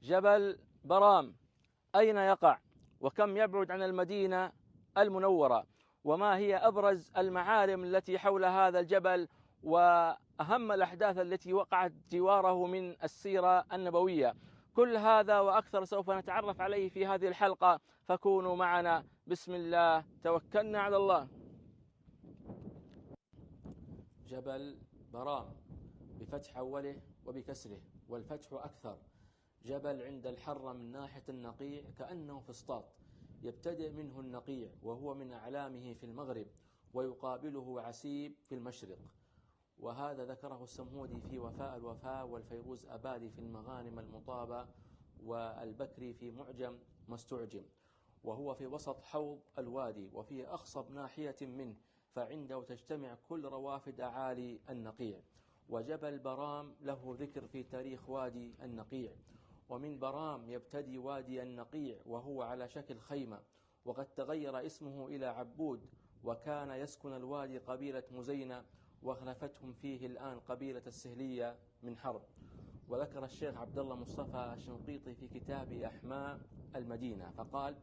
جبل برام أين يقع؟ وكم يبعد عن المدينة المنورة؟ وما هي أبرز المعالم التي حول هذا الجبل؟ وأهم الأحداث التي وقعت جواره من السيرة النبوية؟ كل هذا وأكثر سوف نتعرف عليه في هذه الحلقة، فكونوا معنا. بسم الله، توكلنا على الله. جبل برام بفتح أوله وبكسره، والفتح أكثر. جبل عند الحرة من ناحية النقيع كأنه فسطاط، يبتدئ منه النقيع وهو من أعلامه في المغرب، ويقابله عسيب في المشرق. وهذا ذكره السمهودي في وفاء الوفاء، والفيروز أبادي في المغانم المطابة، والبكري في معجم مستعجم. وهو في وسط حوض الوادي، وفي أخصب ناحية منه، فعنده تجتمع كل روافد أعالي النقيع. وجبل برام له ذكر في تاريخ وادي النقيع. ومن برام يبتدي وادي النقيع، وهو على شكل خيمة، وقد تغير اسمه إلى عبود. وكان يسكن الوادي قبيلة مزينة، وخلفتهم فيه الآن قبيلة السهلية من حرب. وذكر الشيخ عبد الله مصطفى الشنقيطي في كتاب أحماء المدينة فقال: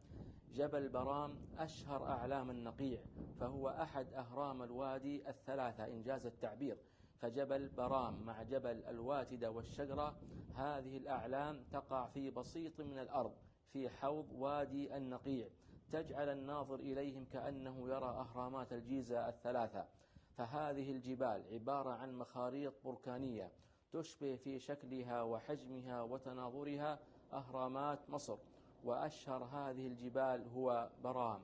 جبل برام أشهر أعلام النقيع، فهو أحد أهرام الوادي الثلاثة إنجاز التعبير. فجبل برام مع جبل الواتدة والشجرة، هذه الأعلام تقع في بسيط من الأرض في حوض وادي النقيع، تجعل الناظر إليهم كأنه يرى أهرامات الجيزة الثلاثة. فهذه الجبال عبارة عن مخاريط بركانية تشبه في شكلها وحجمها وتناظرها أهرامات مصر، وأشهر هذه الجبال هو برام.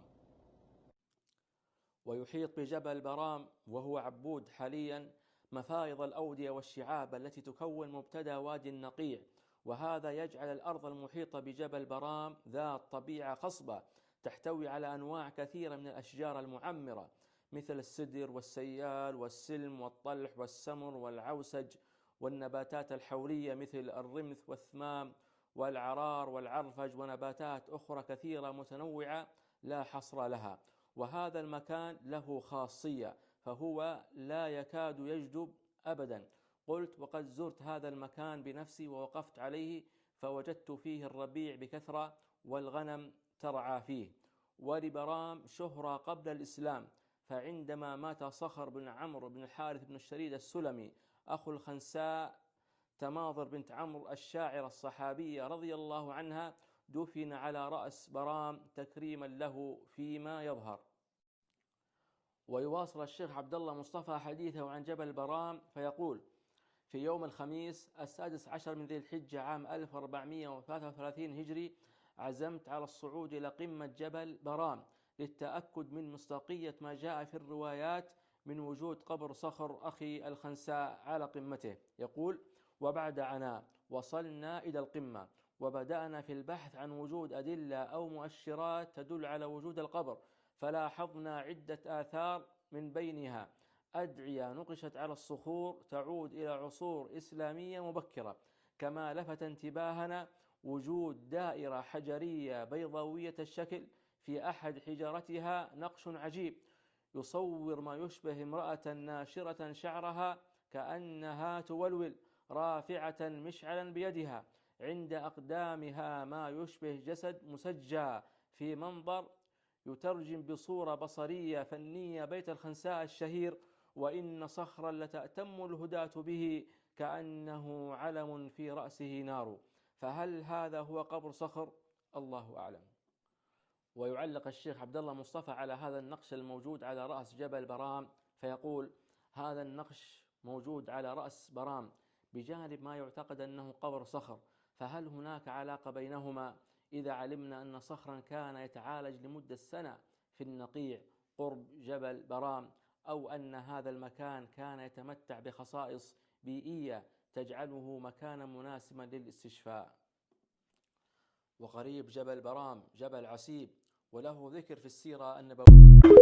ويحيط بجبل برام وهو عبود حاليا مفايض الأودية والشعاب التي تكون مبتدأ وادي النقيع، وهذا يجعل الأرض المحيطة بجبل برام ذات طبيعة خصبة، تحتوي على أنواع كثيرة من الأشجار المعمرة، مثل السدر والسيال والسلم والطلح والسمر والعوسج، والنباتات الحولية مثل الرمث والثمام والعرار والعرفج، ونباتات أخرى كثيرة متنوعة لا حصر لها. وهذا المكان له خاصية، فهو لا يكاد يجدب أبدا. قلت وقد زرت هذا المكان بنفسي ووقفت عليه، فوجدت فيه الربيع بكثرة والغنم ترعى فيه. ولبرام شهرة قبل الإسلام، فعندما مات صخر بن عمرو بن الحارث بن الشريد السلمي أخو الخنساء تماظر بنت عمرو الشاعرة الصحابية رضي الله عنها، دفن على رأس برام تكريما له فيما يظهر. ويواصل الشيخ عبد الله مصطفى حديثه عن جبل برام فيقول: في يوم الخميس 16 من ذي الحجة عام 1433 هجري، عزمت على الصعود إلى قمة جبل برام للتأكد من مصداقية ما جاء في الروايات من وجود قبر صخر أخي الخنساء على قمته. يقول: وبعد عناء وصلنا إلى القمة، وبدأنا في البحث عن وجود أدلة أو مؤشرات تدل على وجود القبر، فلاحظنا عدة آثار، من بينها أدعية نقشت على الصخور تعود إلى عصور إسلامية مبكرة. كما لفت انتباهنا وجود دائرة حجرية بيضاوية الشكل في أحد حجرتها نقش عجيب يصور ما يشبه امرأة ناشرة شعرها كأنها تولول، رافعة مشعلا بيدها، عند أقدامها ما يشبه جسد مسجى في منظر يترجم بصورة بصرية فنية بيت الخنساء الشهير: وإن صخرا لتأتم الهداة به كأنه علم في رأسه نار. فهل هذا هو قبر صخر؟ الله أعلم. ويعلق الشيخ عبد الله مصطفى على هذا النقش الموجود على رأس جبل برام فيقول: هذا النقش موجود على رأس برام بجانب ما يعتقد أنه قبر صخر، فهل هناك علاقة بينهما إذا علمنا أن صخرا كان يتعالج لمدة سنة في النقيع قرب جبل برام، أو أن هذا المكان كان يتمتع بخصائص بيئية تجعله مكانا مناسبا للاستشفاء؟ وقريب جبل برام جبل عسيب، وله ذكر في السيرة النبوية.